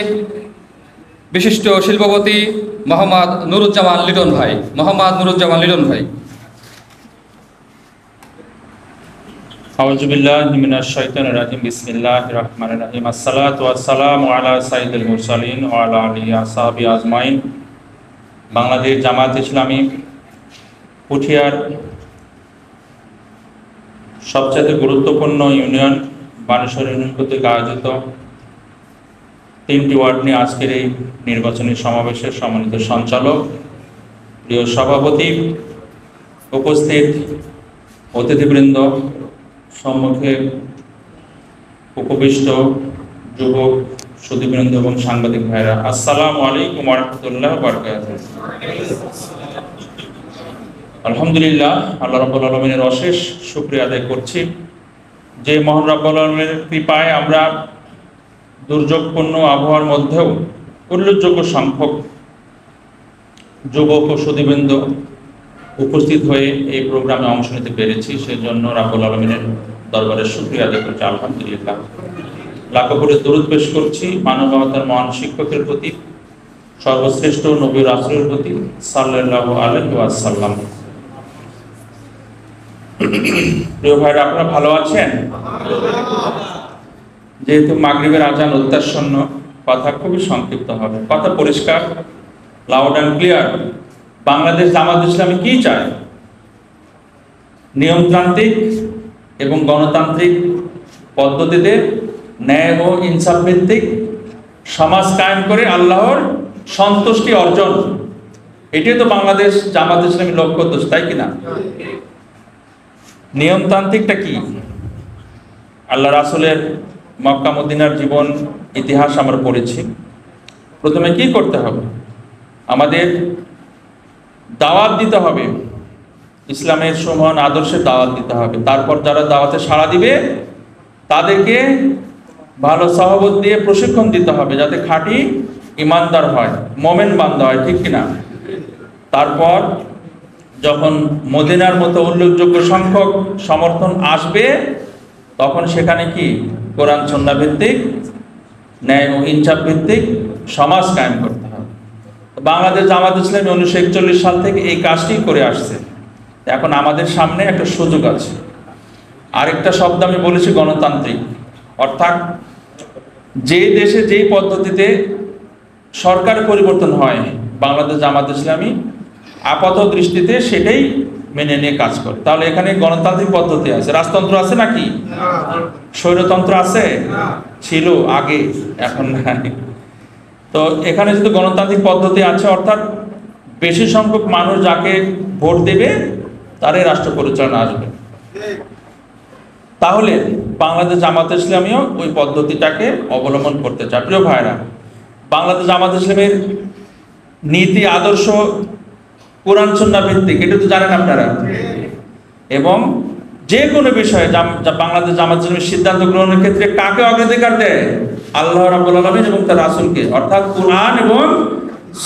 বিশিষ্ট শিল্পপতি মোহাম্মদ নুরুজ্জামান লিটন ভাই। মোহাম্মদ নুরুজ্জামান লিটন ভাই। আউযু বিল্লাহি মিনাশ শাইতানির রাজিম। বিসমিল্লাহির রহমানির রহিম। আসসালাতু ওয়াসসালামু আলা সাইয়্যিদিল মুরসালিন ওয়া আলা আলিহি ওয়া সাহবিহি আজমাইন। বাংলাদেশ জামাত ইসলামী পুঠিয়ার সবচেয়ে গুরুত্বপূর্ণ ইউনিয়ন বানেশ্বর ইউনিয়ন কর্তৃক আয়োজিত 3টি ওয়ার্ড নিয়ে আজকের এই নির্বাচনী সমাবেশের সম্মানিত সঞ্চালক, প্রিয় সভাপতি, উপস্থিত অতিথিবৃন্দ, সম্মুখে উপবিষ্ট যুবক সুধীবৃন্দ এবং সাংবাদিক ভাইরা, আসসালামু আলাইকুম ওয়া রাহমাতুল্লাহি ওয়া বারাকাতুহু। আলহামদুলিল্লাহ, আল্লাহ রাব্বুল আলামিনের অশেষ শুকরিয়া আদায় করছি যে মহান রাব্বুল আলামিনের কৃপায় আমরা দুর্যোগপূর্ণ আবহাওয়ার মধ্যেও উল্লেখযোগ্য সংখ্যক যুবক ও সুধীবৃন্দ উপস্থিত হয়ে এই প্রোগ্রামে অংশ নিতে পেরেছি। সেজন্য রাব্বুল আলামিনের দরবারে শুকরিয়া আদায় করছি। আলহামদুলিল্লাহ, লাখো কোটি দরুদ পেশ করছি মানবতার মহান শিক্ষকের প্রতি, সর্বশ্রেষ্ঠ নবী রাসূলের প্রতি সাল্লাল্লাহু আলাইহি ওয়াসাল্লাম। প্রিয় ভাইরা, আপনারা ভালো আছেন? যেহেতু মাগরিবের আজান উত্তাসন্ন, কথা খুবই সংক্ষিপ্ত হবে, কথা পরিষ্কার, loud and clear. Bangladesh Jamaat Islami কি চায়? নিয়মতান্ত্রিক এবং গণতান্ত্রিক পদ্ধতিতে ন্যায় ও ইনসাফ ভিত্তিক সমাজ কায়েম করে আল্লাহর সন্তুষ্টি অর্জন, এটাই তো বাংলাদেশ জামাত ইসলামীর লক্ষ্য, তো তাই কিনা? নিয়মতান্ত্রিকটা কি? আল্লাহ রাসূলের মক্কা মদিনার জীবন ইতিহাস আমরা পড়েছি। প্রথমে কি করতে হবে? আমাদের দাওয়াত দিতে হবে, ইসলামের সমান আদর্শের দাওয়াত দিতে হবে। তারপর যারা দাওয়াতে সাড়া দিবে তাদেরকে ভালো সহবত দিয়ে প্রশিক্ষণ দিতে হবে, যাতে খাঁটি ইমানদার হয়, মোমেন বান্দা হয়, ঠিক কিনা? তারপর যখন মদিনার মতো উল্লেখযোগ্য সংখ্যক সমর্থন আসবে, তখন সেখানে কি কোরআন সুন্নাহ ভিত্তিক, ন্যায় ও ইনসাফ ভিত্তিক সমাজ কায়েম করতে হবে। বাংলাদেশ জামাত ইসলামী 1941 সাল থেকে এই কাজটি করে আসছে। এখন আমাদের সামনে একটা সুযোগ আছে। আরেকটা শব্দ আমি বলেছি, গণতান্ত্রিক, অর্থাৎ যে দেশে যেই পদ্ধতিতে সরকার পরিবর্তন হয়, বাংলাদেশ জামাত ইসলামী আপাত দৃষ্টিতে সেটাই মেনে নিয়ে কাজ করে। তাহলে এখানে গণতান্ত্রিক পদ্ধতি আছে, রাজতন্ত্র আছে নাকি? স্বৈরতন্ত্র আছে? ছিল আগে, এখন নাই। তো এখানে যদি গণতান্ত্রিক পদ্ধতি আছে, অর্থাৎ বেশি সংখ্যক মানুষ যাকে ভোট দেবে তারই রাষ্ট্র পরিচালনা আসবে। তাহলে বাংলাদেশ জামাত ইসলামীও ওই পদ্ধতিটাকে অবলম্বন করতে চায়। প্রিয় ভাইরা, বাংলাদেশ জামাত ইসলামের নীতি আদর্শ কোরআন সুন্নাহ ভিত্তিক, এটা তো জানেন আপনারা। এবং যে কোনো বিষয়ে বাংলাদেশ জামাত ইসলামের সিদ্ধান্ত গ্রহণের ক্ষেত্রে কাকে অগ্রাধিকার দেয়? আল্লাহ রাব্বুল আলামিন এবং তার রাসূলকে, অর্থাৎ কোরআন এবং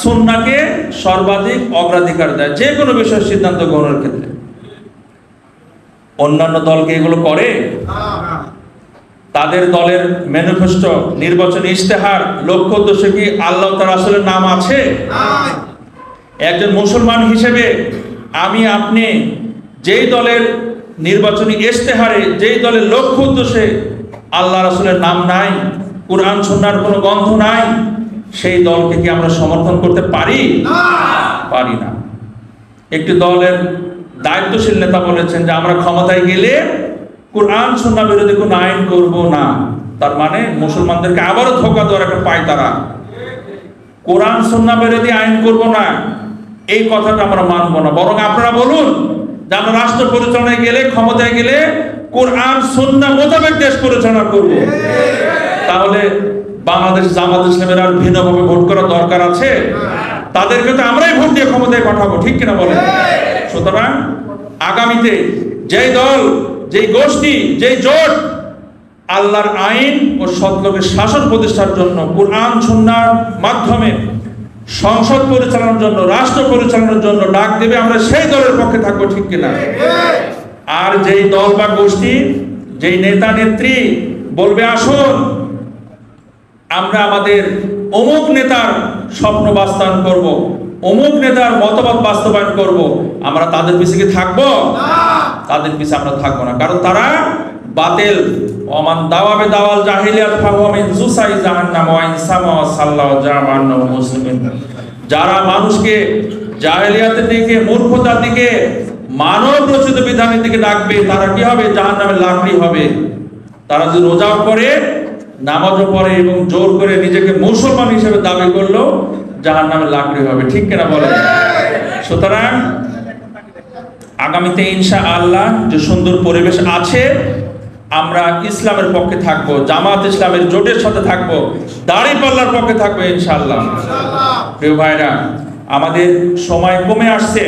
সুন্নাহকে সর্বাধিক অগ্রাধিকার দেয় যে কোনো বিষয়ে সিদ্ধান্ত গ্রহণের ক্ষেত্রে। অন্যান্য দলকে এগুলো করে? তাদের দলের ম্যানিফেস্টো, নির্বাচনী ইশতেহার, লক্ষ্য উদ্দেশ্যে কি আল্লাহ তার রাসূলের নাম আছে? একজন মুসলমান হিসেবে আমি আপনি যেই দলের নির্বাচনী ইশতেহারে, যেই দলের লক্ষ্য উদ্দেশ্যে আল্লাহ রাসূলের নাম নাই, কোরআন সুন্নাহর কোনো গন্ধ নাই, সেই দলকে কি আমরা সমর্থন করতে পারি? পারি না। একটি দলের দায়িত্বশীল নেতা বলেছেন যে আমরা ক্ষমতায় গেলে কোরআন সুন্নাহ বিরোধী কোনো আইন করব না। তার মানে মুসলমানদেরকে আবারও ধোঁকা দেওয়ার একটা পায় তারা। কোরআন সুন্নাহ বিরোধী আইন করব না, এই কথাটা আমরা মানব না। বরং আপনারা বলুন যে আমরা রাষ্ট্র পরিচালনায় গেলে, ক্ষমতায় গেলে কোরআন সুন্নাহ মোতাবেক দেশ পরিচালনা করব। তাহলে বাংলাদেশ জামাত ইসলামের আর ভিন্নভাবে ভোট করার দরকার আছে? তাদেরকে তো আমরাই ভোট দিয়ে ক্ষমতায় পাঠাবো, ঠিক কিনা বলেন? সুতরাং আগামীতে যেই দল, যেই গোষ্ঠী, যেই জোট আল্লাহর আইন ও সৎলোকের শাসন প্রতিষ্ঠার জন্য, কোরআন সুন্নাহর মাধ্যমে সংসদ পরিচালনার জন্য, রাষ্ট্র পরিচালনার জন্য ডাক দেবে, আমরা সেই দলের পক্ষে থাকবো, ঠিক কিনা? আর যেই দল বা গোষ্ঠী, যেই নেতা নেত্রী বলবে আসুন আমরা আমাদের অমুক নেতার স্বপ্ন বাস্তবায়ন করব, অমুক নেতার মতবাদ বাস্তবায়ন করব, আমরা তাদের পিছে কি থাকবো? তাদের পিছে আমরা থাকবো না। কারণ তারা বাতিল। ওমান দাওয়াবে দাওয়াল জাহিলিয়াত ফাহুয়া মিন জুসাই জাহান্নাম ওয়া ইন সামা সাল্লাল্লাহু জামান্নাহু মুসলিমিন। যারা মানুষকে জাহিলিয়াতের দিকে, মূর্খতার দিকে, মানব রচিত বিধানের দিকে ডাকবে, তারা কি হবে? জাহান্নামের লাকড়ি হবে। তারা যদি রোজাও করে, নামাজও পড়ে এবং জোর করে নিজেকে মুসলমান হিসেবে দাবি করলেও জাহান্নামের লাকড়ি হবে, ঠিক কিনা বলেন? সুতরাং আগামীতে ইনশাআল্লাহ যে সুন্দর পরিবেশ আছে, আমরা ইসলামের পক্ষে থাকবো, জামাত ইসলামের জোটের সাথে থাকবো, দাঁড়িপাল্লার পক্ষে থাকবো ইনশাআল্লাহ। প্রিয় ভাইরা, আমাদের সময় কমে আসছে,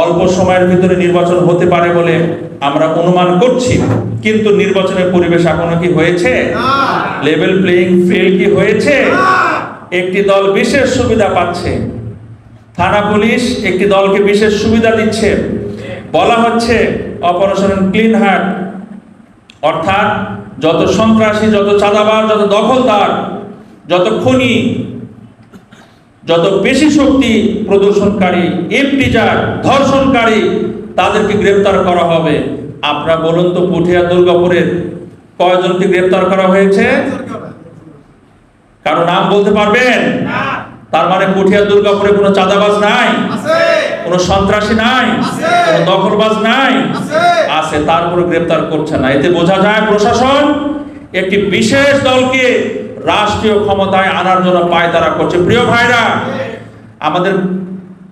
অল্প সময়ের ভিতরে নির্বাচন হতে পারে বলে আমরা অনুমান করছি, কিন্তু নির্বাচনের পরিবেশ এখনো কি হয়েছে? লেভেল প্লেইং ফিল্ড কি হয়েছে? একটি দল বিশেষ সুবিধা পাচ্ছে, থানা পুলিশ একটি দলকে বিশেষ সুবিধা দিচ্ছে, বলা হচ্ছে অপারেশন ক্লিন হার্ট, অর্থাৎ যত সন্ত্রাসী, যত চাঁদাবাজ, যত দখলদার, যত খুনি, যত বেশি শক্তি প্রদর্শনকারী, ইফতিজার, ধর্ষণকারী, তাদেরকে গ্রেফতার করা হবে। আপনারা বলুন তো, পুঠিয়া দুর্গাপুরের কয়জনকে গ্রেফতার করা হয়েছে? কারো নাম বলতে পারবেন? তার মানে পুঠিয়া দুর্গাপুরে কোনো চাঁদাবাজ নাই, কোনো সন্ত্রাসী নাই, কোনো দখলবাজ নাই? আছে, তারপরে গ্রেফতার করছে না। এতে বোঝা যায় প্রশাসন একটি বিশেষ দলকে রাষ্ট্রীয় ক্ষমতায় আনার জন্য পায়তারা করছে। প্রিয় ভাইরা, আমাদের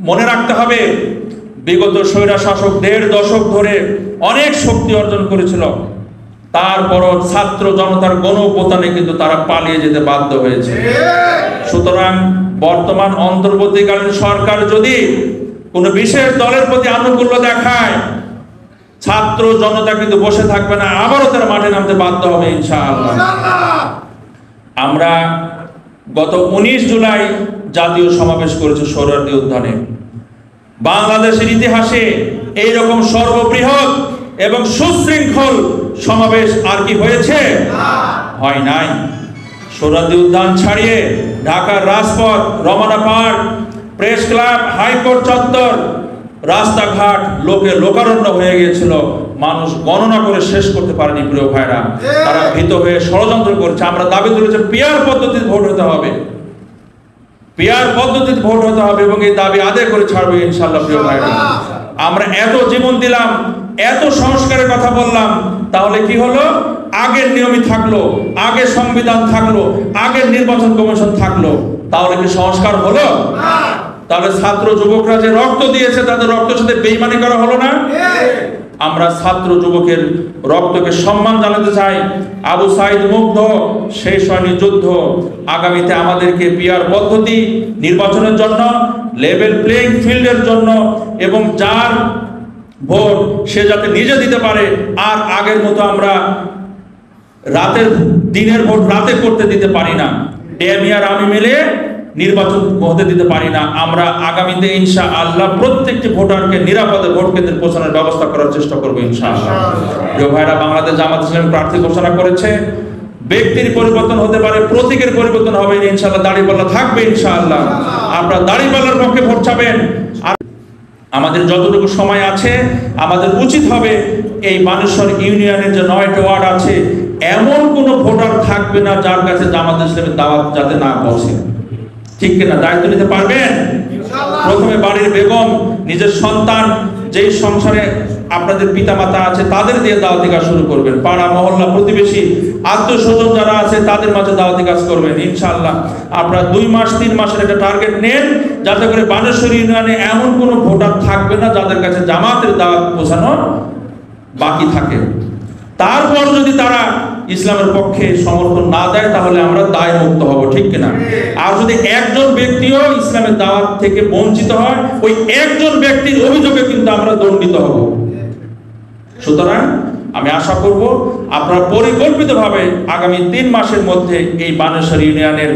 মনে রাখতে হবে, বিগত স্বৈরা শাসক 1.5 দশক ধরে অনেক শক্তি অর্জন করেছিল, তারপরও ছাত্র জনতার গণঅভ্যুত্থানে কিন্তু তারা পালিয়ে যেতে বাধ্য হয়েছে। সুতরাং বর্তমান অন্তর্বর্তীকালীন সরকার যদি কোনো বিশেষ দলের প্রতি আনুকূল্য দেখায়, ছাত্র জনতা কিন্তু বসে থাকবে না, আবারও তারা মাঠে নামতে বাধ্য হবে ইনশাআল্লাহ। আমরা গত 19 জুলাই জাতীয় সমাবেশ করেছি সোহরাওয়ার্দী উদ্যানে। বাংলাদেশের ইতিহাসে এইরকম সর্ববৃহৎ এবং সুশৃঙ্খল সমাবেশ আর কি হয়েছে? হয় নাই। সোহরাওয়ার্দী উদ্যান ছাড়িয়ে ঢাকার রাজপথ, Ramna park, press club, high court চত্বর, রাস্তাঘাট লোকে লোকারণ্য হয়ে গিয়েছিল। মানুষ গণনা করে শেষ করতে পারেনি প্রিয় ভাইরা। তারা ভীত হয়ে ষড়যন্ত্র করছে। আমরা দাবি তুলেছি পিআর পদ্ধতিতে ভোট হতে হবে, পিআর পদ্ধতিতে ভোট হতে হবে এবং এই দাবি আদায় করে ছাড়বে ইনশাআল্লাহ। প্রিয় ভাইরা, আমরা এত জীবন দিলাম, এত সংস্কারের কথা বললাম, তাহলে কি হলো? আগের নিয়মই থাকলো, আগের সংবিধান থাকলো, আগের নির্বাচন কমিশন থাকলো, তাহলে কি সংস্কার হলো? তাহলে ছাত্র যুবকরা যে রক্ত দিয়েছে তাদের রক্তের সাথে বেইমানি করা হলো না? আমরা ছাত্র যুবকের রক্তকে সম্মান জানাতে চাই। আবু সাইদ মুগ্ধ, শেষ হয়নি যুদ্ধ। আগামীতে আমাদেরকে পিআর পদ্ধতি নির্বাচনের জন্য, লেভেল প্লেইং ফিল্ডের জন্য এবং যার ভোট সে যাতে নিজে দিতে পারে, আর আগের মতো আমরা দিনের ভোট রাতে করতে দিতে পারি না, ডেমি আর আমি মিলে নির্বাচন হতে দিতে পারি না। আমরা আগামীতে ইনশাআল্লাহ প্রত্যেকটি ভোটারকে নিরাপদে ভোট কেন্দ্রে পৌঁছানোর ব্যবস্থা করার চেষ্টা করবো ইনশাআল্লাহ। প্রিয় ভাইরা, বাংলাদেশ জামাত ইসলামী প্রার্থী ঘোষণা করেছে। ব্যক্তির পরিবর্তন হতে পারে, প্রতীকের পরিবর্তন হবে ইনশাআল্লাহ। দাড়িপাল্লা থাকবে ইনশাআল্লাহ। আপনারা দাড়িপাল্লার পক্ষে ভোট চাবেন। আর আমাদের যতটুকু সময় আছে, আমাদের উচিত হবে এই বানেশ্বর ইউনিয়নের যে 9টি ওয়ার্ড আছে, এমন কোন ভোটার থাকবে না যার কাছে জামাত ইসলামের দাওয়াত যাতে না পৌঁছে। ঠিক কিনা? দায়িত্ব নিতে পারবেন? প্রথমে বাড়ির বেগম, নিজের সন্তান, যেই সংসারে আপনাদের পিতামাতা আছে তাদের দিয়ে দাওয়াতি কাজ শুরু করবেন। পাড়া মহল্লা প্রতিবেশী আত্মীয় স্বজন যারা আছে তাদের মাঝে দাওয়াতি কাজ করবেন ইনশাআল্লাহ। আপনারা 2 মাস 3 মাসের একটা টার্গেট নেন, যাতে করে বানেশ্বর ইউনিয়নে এমন কোনো ভোটার থাকবে না যাদের কাছে জামাতের দাওয়াত পৌঁছানো বাকি থাকে। তারপর যদি তারা ইসলামের পক্ষে সমর্থন না দেয় তাহলে আমরা দায় মুক্ত হব। ঠিক কিনা? আর যদি একজন ব্যক্তিও ইসলামের দাওয়াত থেকে বঞ্চিত হয়, ওই একজন ব্যক্তির অভিযোগে কিন্তু আমরা দণ্ডিত হব। সুতরাং আমি আশা করব আপনারা পরিকল্পিতভাবে আগামী 3 মাসের মধ্যে এই বানেশ্বর ইউনিয়নের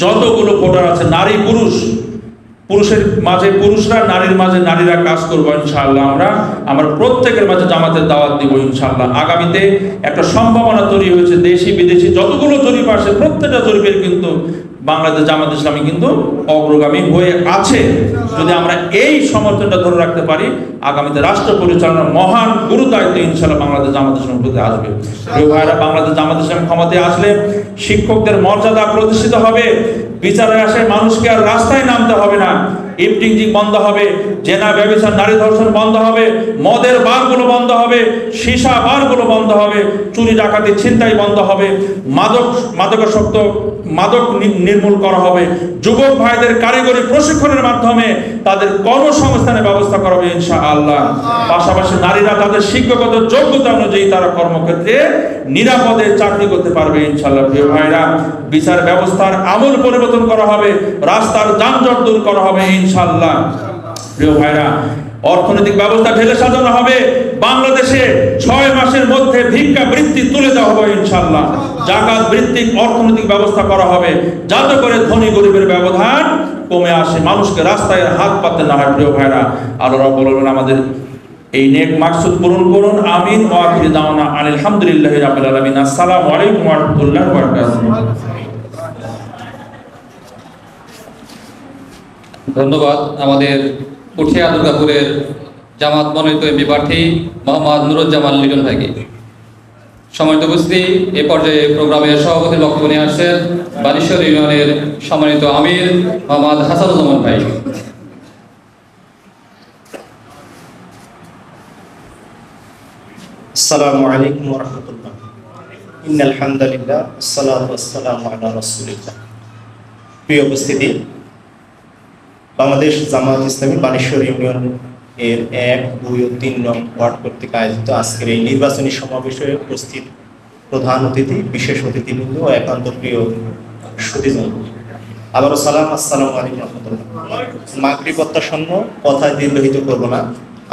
যতগুলো ভোটার আছে, নারী পুরুষ, পুরুষের মাঝে পুরুষরা, নারীর মাঝে নারীরা কাজ করবো ইনশাআল্লাহ। আমরা প্রত্যেকের মাঝে জামাতের দাওয়াত দিব ইনশাআল্লাহ। আগামীতে একটা সম্ভাবনা তৈরি হয়েছে, দেশি বিদেশি যতগুলো জরিপ আসে প্রত্যেকটা জরিপের কিন্তু বাংলাদেশ জামাত ইসলামী কিন্তু অগ্রগামী হয়ে আছে। যদি আমরা এই সমর্থনটা ধরে রাখতে পারি, আগামীতে রাষ্ট্র পরিচালনার মহান গুরু দায়িত্ব ইনশাআল্লাহ বাংলাদেশ জামাত ইসলামের প্রতি আসবে। প্রিয় ভাইরা, বাংলাদেশ জামাত ইসলাম ক্ষমতায় আসলে শিক্ষকদের মর্যাদা প্রতিষ্ঠিত হবে। বিচারের আশায় মানুষকে আর রাস্তায় নামতে হবে না। ইফটিজিং বন্ধ হবে, জেনা ব্যভিচার নারী ধর্ষণ বন্ধ হবে, মদের বারগুলো বন্ধ হবে, সীসা বারগুলো বন্ধ হবে, চুরি ডাকাতি ছিনতাই বন্ধ হবে, মাদক নির্মূল করা হবে, যুবক ভাইদের কারিগরি প্রশিক্ষণের মাধ্যমে তাদের কর্মসংস্থানের ব্যবস্থা করা হবে ইনশাআল্লাহ। পাশাপাশি নারীরা তাদের শিক্ষাগত যোগ্যতা অনুযায়ী তারা কর্মক্ষেত্রে নিরাপদে চাকরি করতে পারবে ইনশাআল্লাহ। প্রিয় ভাইরা, বিচার ব্যবস্থার আমূল পরিবর্তন করা হবে, রাস্তার যানজট দূর করা হবে ইনশাআল্লাহ। প্রিয় ভাইরা, অর্থনৈতিক ব্যবস্থা ঢেলে সাজানো হবে। বাংলাদেশে 6 মাসের মধ্যে ভিক্ষা বৃত্তি তুলে দেওয়া হবে ইনশাআল্লাহ। জাকাত ভিত্তিক অর্থনৈতিক ব্যবস্থা করা হবে, যাতে করে ধনী গরিবের ব্যবধান কমে আসে, মানুষকে রাস্তায় হাত পাততে না হয়। প্রিয় ভাইরা, আল্লাহ রাব্বুল আলামিন আমাদের এই নেক মাকসুদ পূরণ করুন। আমিন। ওয়া আখিরু দাওয়ানা আলহামদুলিল্লাহি রাব্বিল আলামিন। আসসালামু আলাইকুম ওয়া রাহমাতুল্লাহি ওয়া বারাকাতুহু। ধন্যবাদ আমাদের পুঠিয়া দুর্গাপুরের জামাত মনোনীত এমপি প্রার্থী মোহাম্মদ নুরুজ্জামান লিটন ভাইকে। সম্মানিত উপস্থিতি, এ পর্যায়ে প্রোগ্রামের সভাপতির বক্তব্য নিয়ে আসছেন বানেশ্বর ইউনিয়নের সম্মানিত আমির মোহাম্মদ হাসানুজ্জামান ভাই। আসসালামু আলাইকুম ওয়া রাহমাতুল্লাহ। ইন্নাল হামদালিল্লাহ ওয়াসসালাতু ওয়াসসালামু আলা রাসূলিল্লাহ। প্রিয় উপস্থিতি, বাংলাদেশ জামাত ইসলামী বানেশ্বর ইউনিয়ন এর 1, 2 ও 3 নং ওয়ার্ড কর্তৃক আয়োজিত আজকের এই নির্বাচনী সমাবেশে উপস্থিত প্রধান অতিথি, বিশেষ অতিথিবৃন্দ ও একান্ত প্রিয় সুধীজন, আবারও সালাম, আসসালামু আলাইকুম ওয়া রাহমাতুল্লাহ। মাগরিব প্রত্যাসন্ন, কথায় দীর্ঘায়িত করব না।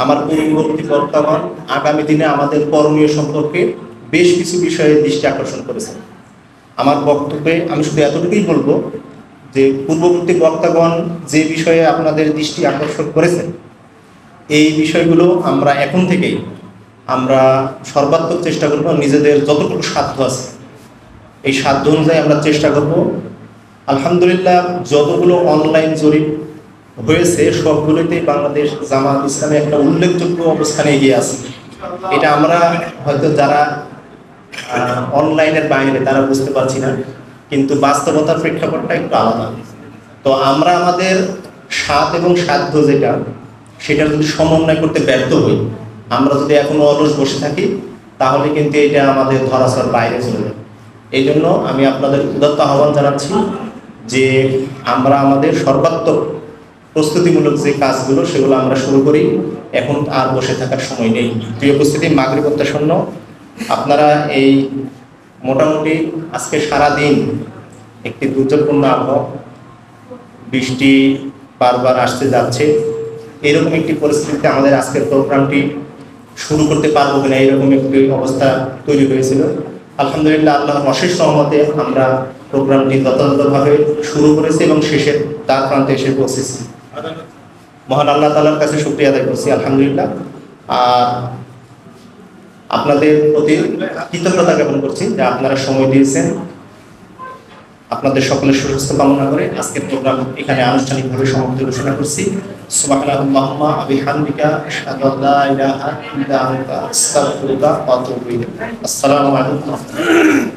আমার পূর্ববর্তী বক্তাগণ আগামী দিনে আমাদের করণীয় সম্পর্কে বেশ কিছু বিষয়ে দৃষ্টি আকর্ষণ করেছেন। আমার বক্তব্যে আমি শুধু এতটুকুই বলবো যে পূর্ববর্তী বক্তাগণ যে বিষয়ে আপনাদের দৃষ্টি আকর্ষণ করেছেন, এই বিষয়গুলো আমরা এখন থেকেই আমরা সর্বাত্মক চেষ্টা করব, নিজেদের যতটুকু সাধ্য আছে এই সাধ্য অনুযায়ী আমরা চেষ্টা করব। আলহামদুলিল্লাহ, যতগুলো অনলাইন জরিপ হয়েছে সবগুলোতেই বাংলাদেশ জামাত ইসলামী একটা উল্লেখযোগ্য অবস্থানে এগিয়ে আছে। এটা আমরা হয়তো যারা অনলাইনের বাইরে তারা বুঝতে পারছি না, কিন্তু বাস্তবতার প্রেক্ষাপটটা একটু আলাদা। তো আমরা আমাদের স্বাদ এবং সাধ্য যেটা সেটা যদি সমন্বয় করতে ব্যর্থ হই, আমরা যদি এখনো অলস বসে থাকি, তাহলে কিন্তু এটা আমাদের ধরাছোঁয়ার বাইরে চলে যাবে। এই জন্য আমি আপনাদের উদাত্ত আহ্বান জানাচ্ছি যে আমরা আমাদের সর্বাত্মক প্রস্তুতিমূলক যে কাজগুলো সেগুলো আমরা শুরু করি। এখন আর বসে থাকার সময় নেই। প্রিয় উপস্থিতি, মাগরিব প্রত্যাসন্ন, আপনারা এই মোটামুটি আজকে সারাদিন একটি দুর্যোগপূর্ণ আবহাওয়া, বৃষ্টি বারবার আসতে যাচ্ছে, এরকম একটি পরিস্থিতিতে আমাদের আজকের প্রোগ্রামটি শুরু করতে পারবো কিনা এরকম একটি অবস্থা তৈরি হয়েছিল। আলহামদুলিল্লাহ, আল্লাহর অশেষ রহমতে আমরা প্রোগ্রামটি যথাযথভাবে শুরু করেছি এবং শেষের দ্বার প্রান্তে এসে পৌঁছেছি। মহান আল্লাহ তাআলার কাছে শুকরিয়া আদায় করছি, আলহামদুলিল্লাহ। আর আপনাদের প্রতি কৃতজ্ঞতা জ্ঞাপন করছি যে আপনারা সময় দিয়েছেন। আপনাদের সকলের সুস্বাস্থ্য কামনা করে আজকের প্রোগ্রাম এখানে আনুষ্ঠানিকভাবে সমাপ্তি ঘোষণা করছি। সুবহানাল্লাহুম্মা ওয়া বিহামদিকা আশহাদু আল্লা ইলাহা ইল্লা আনতা আস্তাগফিরুকা ওয়া আতুবু ইলাইক। আসসালামু আলাইকুম।